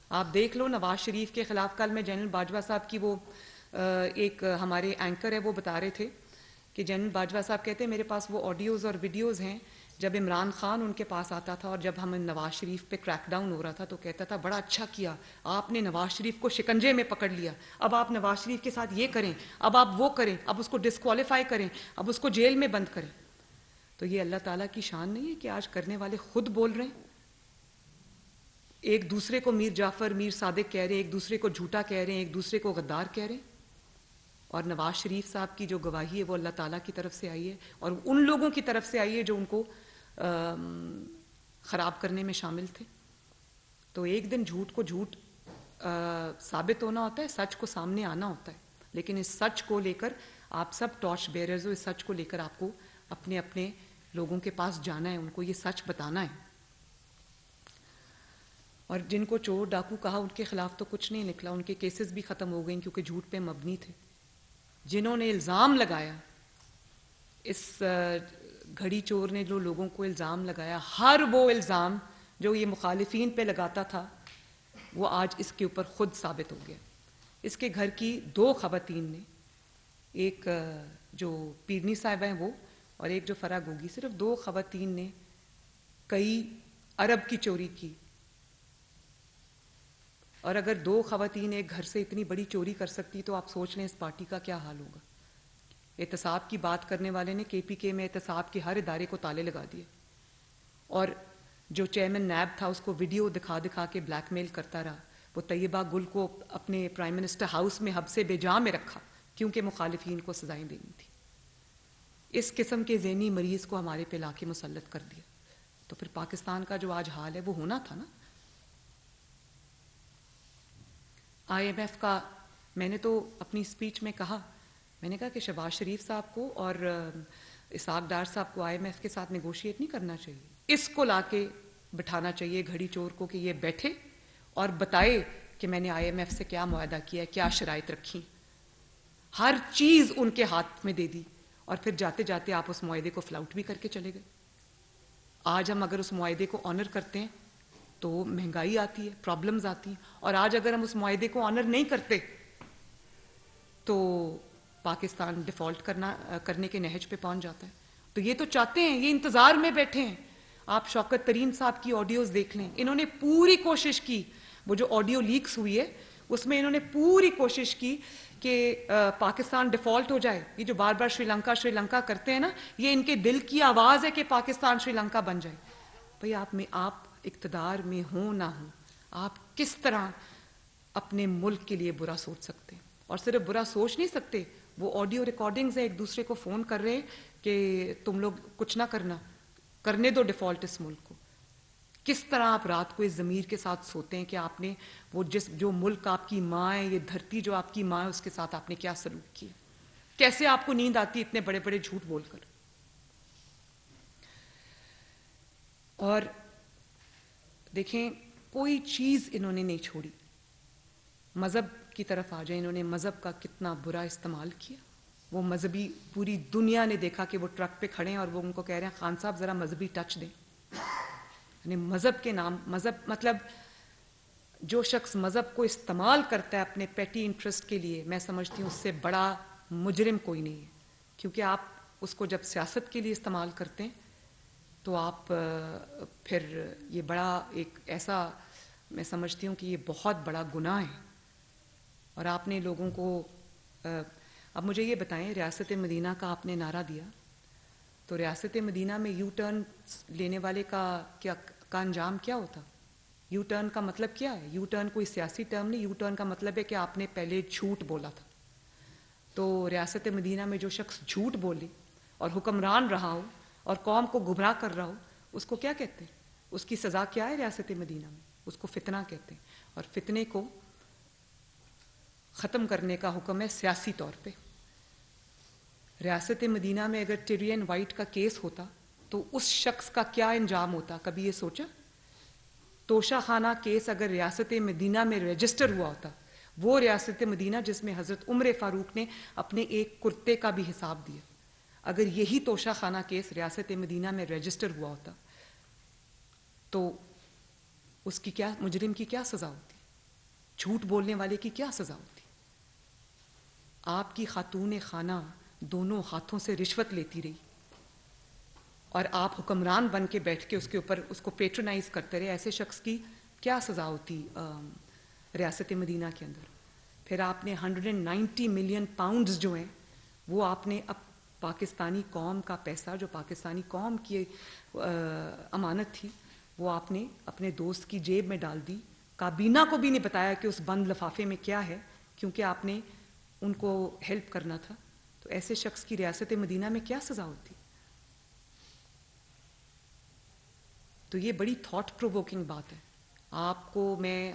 آپ دیکھ لو نواز شریف کے خلاف کل میں جنرل باجوہ صاحب کی وہ ایک ہمارے اینکر ہے وہ بتا رہے تھے کہ جنرل باجوہ صاحب کہتے ہیں میرے پاس وہ آڈیوز اور ویڈیوز ہیں جب عمران خان ان کے پاس آتا تھا اور جب ہم نواز شریف پہ کریک ڈاؤن ہو رہا تھا تو کہتا تھا بڑا اچھا کیا آپ نے نواز شریف کو شکنجے میں پکڑ لیا، اب آپ نواز شریف کے ساتھ یہ کریں، اب آپ وہ کریں، اب اس کو ڈسکوالیفائی کریں، اب اس کو جیل میں بند کریں۔ تو یہ اللہ تعالیٰ کی شان نہیں ہے کہ آج کرنے والے خود بول رہے ہیں، ایک دوسرے کو میر جعفر میر صادق کہہ رہے ہیں، ایک دوسرے کو جھوٹا کہہ رہے ہیں، ایک دوسرے کو غدار کہہ رہے ہیں۔ اور نواز شریف صاحب کی جو گواہی ہے وہ اللہ تعالیٰ کی طرف سے آئی ہے اور ان لوگوں کی طرف سے آئی ہے جو ان کو خراب کرنے میں شامل تھے۔ تو ایک دن جھوٹ کو جھوٹ ثابت ہونا ہوتا ہے، سچ کو سامنے آنا ہوتا ہے، لیکن اس سچ کو لے کر آپ سب ٹارچ بیئررز ہو، اس سچ کو لے کر آپ کو اپنے اپنے لوگوں کے پاس جانا ہے، ان کو یہ سچ بتانا ہے۔ اور جن کو چور ڈاکو کہا ان کے خلاف تو کچھ نہیں نکلا، ان کے کیسز بھی ختم ہو گئیں کیونکہ جھوٹ پہ مبنی تھے۔ جنہوں نے الزام لگایا، اس گھڑی چور نے جو لوگوں کو الزام لگایا، ہر وہ الزام جو یہ مخالفین پہ لگاتا تھا وہ آج اس کے اوپر خود ثابت ہو گیا۔ اس کے گھر کی 2 خواتین نے، ایک جو پیرنی صاحبہ ہیں وہ اور ایک جو فرا گوگی، صرف 2 خواتین نے کئی ارب کی چوری کی۔ اور اگر 2 خواتین ایک گھر سے اتنی بڑی چوری کر سکتی تو آپ سوچ لیں اس پارٹی کا کیا حال ہوگا۔ احتساب کی بات کرنے والے نے کے پی کے میں احتساب کے ہر ادارے کو تالے لگا دیے، اور جو چیئرمین نیب تھا اس کو ویڈیو دکھا دکھا کے بلیک میل کرتا رہا۔ وہ طیبہ گل کو اپنے پرائم منسٹر ہاؤس میں حبس بے-جاں میں رکھا کیونکہ مخالفین کو سزائیں دینی تھی۔ اس قسم کے ذہنی مریض کو ہمارے پہ لا کے مسلط کر دیا، تو پھر پاکستان کا جو آج حال ہے وہ ہونا تھا نا۔ آئی ایم ایف کا میں نے تو اپنی اسپیچ میں کہا، میں نے کہا کہ شہباز شریف صاحب کو اور اسحاق ڈار صاحب کو آئی ایم ایف کے ساتھ نیگوشیٹ نہیں کرنا چاہیے، اس کو لا کے بٹھانا چاہیے گھڑی چور کو کہ یہ بیٹھے اور بتائے کہ میں نے آئی ایم ایف سے کیا معاہدہ کیا ہے، کیا شرائط رکھی، ہر چیز ان کے ہاتھ میں دے دی، اور پھر جاتے جاتے آپ اس معاہدے کو فلاؤٹ بھی کر کے چلے گئے۔ آج ہم اگر اس معاہدے کو آنر کرتے ہیں تو مہنگائی آتی ہے، پرابلمز آتی ہیں، اور آج اگر ہم اس معاہدے کو آنر نہیں کرتے تو پاکستان ڈیفالٹ کرنے کے نہج پہ پہنچ جاتا ہے۔ تو یہ تو چاہتے ہیں، یہ انتظار میں بیٹھے ہیں۔ آپ شوکت ترین صاحب کی آڈیوز دیکھ لیں، انہوں نے پوری کوشش کی، وہ جو آڈیو لیکس ہوئی ہے اس میں انہوں نے پوری کوشش کی کہ پاکستان ڈیفالٹ ہو جائے۔ یہ جو بار بار شری لنکا کرتے ہیں نا، یہ ان کے دل کی آواز ہے کہ پاکستان شری لنکا بن جائے۔ بھئی آپ اقتدار میں ہوں نہ ہوں، آپ کس طرح اپنے ملک کے لیے برا سوچ سکتے ہیں؟ اور صرف برا سوچ نہیں سکتے، وہ آڈیو ریکارڈنگز ہیں، ایک دوسرے کو فون کر رہے ہیں کہ تم لوگ کچھ نہ کرنے دو ڈیفالٹ اس ملک کو۔ کس طرح آپ رات کو اس ضمیر کے ساتھ سوتے ہیں کہ آپ نے وہ جو ملک آپ کی ماں ہے، یہ دھرتی جو آپ کی ماں ہے، اس کے ساتھ آپ نے کیا سلوک کیا؟ کیسے آپ کو نیند آتی اتنے بڑے بڑے جھوٹ بول کر؟ اور دیکھیں کوئی چیز انہوں نے نہیں چھوڑی۔ مذہب کی طرف آ جائیں، انہوں نے مذہب کا کتنا برا استعمال کیا۔ وہ مذہبی پوری دنیا نے دیکھا کہ وہ ٹرک پہ کھڑے ہیں اور وہ ان کو کہہ رہے ہیں خان صاحب ذرا مذہبی ٹچ دیں۔ یعنی مذہب کے نام، مذہب مطلب جو شخص مذہب کو استعمال کرتا ہے اپنے پیٹی انٹرسٹ کے لیے، میں سمجھتی ہوں اس سے بڑا مجرم کوئی نہیں ہے، کیونکہ آپ اس کو جب سیاست کے لیے استعمال کرتے ہیں تو آپ پھر یہ بڑا ایک ایسا، میں سمجھتی ہوں کہ یہ بہت بڑا گناہ ہے۔ اور آپ نے لوگوں کو اب مجھے یہ بتائیں، ریاست مدینہ کا آپ نے نعرہ دیا، تو ریاست مدینہ میں یو ٹرن لینے والے کا انجام کیا ہوتا؟ یو ٹرن کا مطلب کیا ہے؟ یو ٹرن کوئی سیاسی ٹرم نہیں، یو ٹرن کا مطلب ہے کہ آپ نے پہلے جھوٹ بولا تھا۔ تو ریاست مدینہ میں جو شخص جھوٹ بولے اور حکمران رہا ہو اور قوم کو گمراہ کر رہا ہو، اس کو کیا کہتے ہیں؟ اس کی سزا کیا ہے ریاست مدینہ میں؟ اس کو فتنہ کہتے ہیں، اور فتنے کو ختم کرنے کا حکم ہے سیاسی طور پہ۔ ریاست مدینہ میں اگر ٹیرین وائٹ کا کیس ہوتا تو اس شخص کا کیا انجام ہوتا؟ کبھی یہ سوچا؟ توشہ خانہ کیس اگر ریاست مدینہ میں رجسٹر ہوا ہوتا، وہ ریاست مدینہ جس میں حضرت عمر فاروق نے اپنے ایک کرتے کا بھی حساب دیا، اگر یہی توشہ خانہ کیس ریاست مدینہ میں رجسٹر ہوا ہوتا تو اس کی کیا، مجرم کی کیا سزا ہوتی؟ جھوٹ بولنے والے کی کیا سزا ہوتی؟ آپ کی خاتون خانہ دونوں ہاتھوں سے رشوت لیتی رہی اور آپ حکمران بن کے بیٹھ کے اس کے اوپر اس کو پیٹرنائز کرتے رہے، ایسے شخص کی کیا سزا ہوتی ریاست مدینہ کے اندر؟ پھر آپ نے 190 ملین پاؤنڈز جو ہیں وہ آپ نے اب پاکستانی قوم کا پیسہ، جو پاکستانی قوم کی امانت تھی، وہ آپ نے اپنے دوست کی جیب میں ڈال دی. کابینہ کو بھی نہیں بتایا کہ اس بند لفافے میں کیا ہے، کیونکہ آپ نے ان کو ہیلپ کرنا تھا. تو ایسے شخص کی ریاست مدینہ میں کیا سزا ہوتی؟ تو یہ بڑی تھاٹ پرووکنگ بات ہے. آپ کو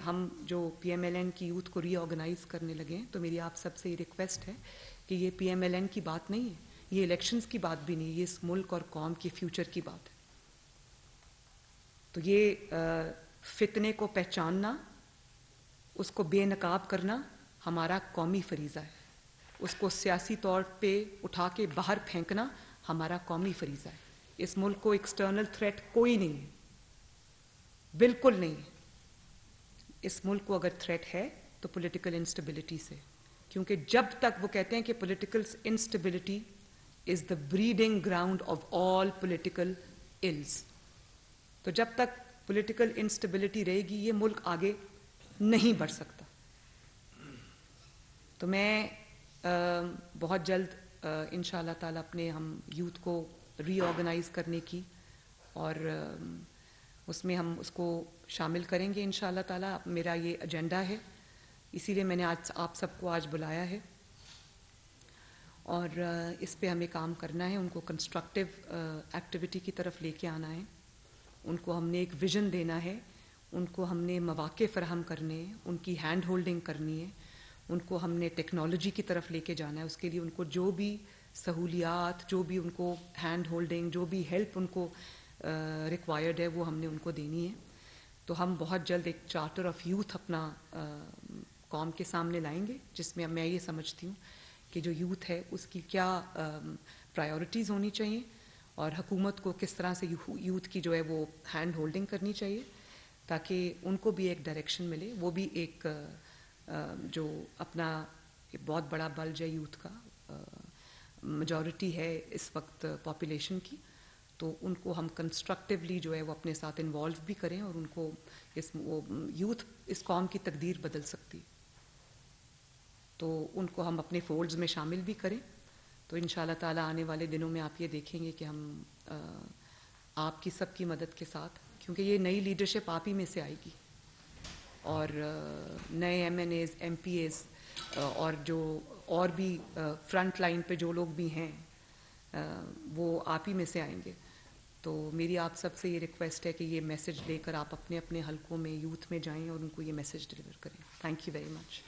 ہم جو پی ایم ایل این کی یوتھ کو ری آرگنائز کرنے لگے ہیں، تو میری آپ سب سے یہ ریکویسٹ ہے کہ یہ پی ایم ایل این کی بات نہیں ہے، یہ الیکشنز کی بات بھی نہیں، یہ اس ملک اور قوم کے فیوچر کی بات ہے. تو یہ فتنے کو پہچاننا، اس کو بے نقاب کرنا ہمارا قومی فریضہ ہے. اس کو سیاسی طور پہ اٹھا کے باہر پھینکنا ہمارا قومی فریضہ ہے. اس ملک کو ایکسٹرنل تھریٹ کوئی نہیں ہے، بالکل نہیں ہے. اس ملک کو اگر تھریٹ ہے تو پولیٹیکل انسٹیبلٹی سے، کیونکہ جب تک وہ کہتے ہیں کہ political instability is the breeding ground of all political ills, تو جب تک پولیٹیکل انسٹیبلٹی رہے گی یہ ملک آگے نہیں بڑھ سکتا. تو میں بہت جلد ان شاء اللہ تعالیٰ اپنے ہم یوتھ کو ری آرگنائز کرنے کی، اور اس میں ہم اس کو شامل کریں گے ان شاء اللہ تعالیٰ. میرا یہ ایجنڈا ہے، اسی لیے میں نے آج آپ سب کو آج بلایا ہے، اور اس پہ ہمیں کام کرنا ہے. ان کو کنسٹرکٹیو ایکٹیویٹی کی طرف لے کے آنا ہے، ان کو ہم نے ایک ویژن دینا ہے، ان کو ہم نے مواقع فراہم کرنے ہیں، ان کی ہینڈ ہولڈنگ کرنی ہے، ان کو ہم نے ٹیکنالوجی کی طرف لے کے جانا ہے. اس کے لیے ان کو جو بھی سہولیات، جو بھی ان کو ہینڈ ہولڈنگ، جو بھی ہیلپ ان کو ریکوائرڈ ہے وہ ہم نے ان کو دینی ہے. تو ہم بہت جلد ایک چارٹر آف یوتھ اپنا قوم کے سامنے لائیں گے، جس میں یہ سمجھتی ہوں کہ جو یوتھ ہے اس کی کیا پرائیورٹیز ہونی چاہیے، اور حکومت کو کس طرح سے یوتھ کی جو ہے وہ ہینڈ ہولڈنگ کرنی چاہیے، تاکہ ان کو بھی ایک ڈائریکشن ملے. وہ بھی ایک جو اپنا بہت بڑا بلج ہے یوتھ کا، میجورٹی ہے اس وقت پاپولیشن کی، تو ان کو ہم کنسٹرکٹیولی جو ہے وہ اپنے ساتھ انوالو بھی کریں، اور ان کو یوتھ اس قوم کی تقدیر بدل سکتی، تو ان کو ہم اپنے فولڈز میں شامل بھی کریں. تو ان شاء اللہ تعالیٰ آنے والے دنوں میں آپ یہ دیکھیں گے کہ ہم آپ کی سب کی مدد کے ساتھ، کیونکہ یہ نئی لیڈرشپ آپ ہی میں سے آئے گی، اور نئے M N As, M P As, اور جو اور بھی فرنٹ لائن پہ جو لوگ بھی ہیں وہ آپ ہی میں سے آئیں گے. تو میری آپ سب سے یہ ریکویسٹ ہے کہ یہ میسج لے کر آپ اپنے اپنے حلقوں میں یوتھ میں جائیں اور ان کو یہ میسج ڈلیور کریں. Thank you very much.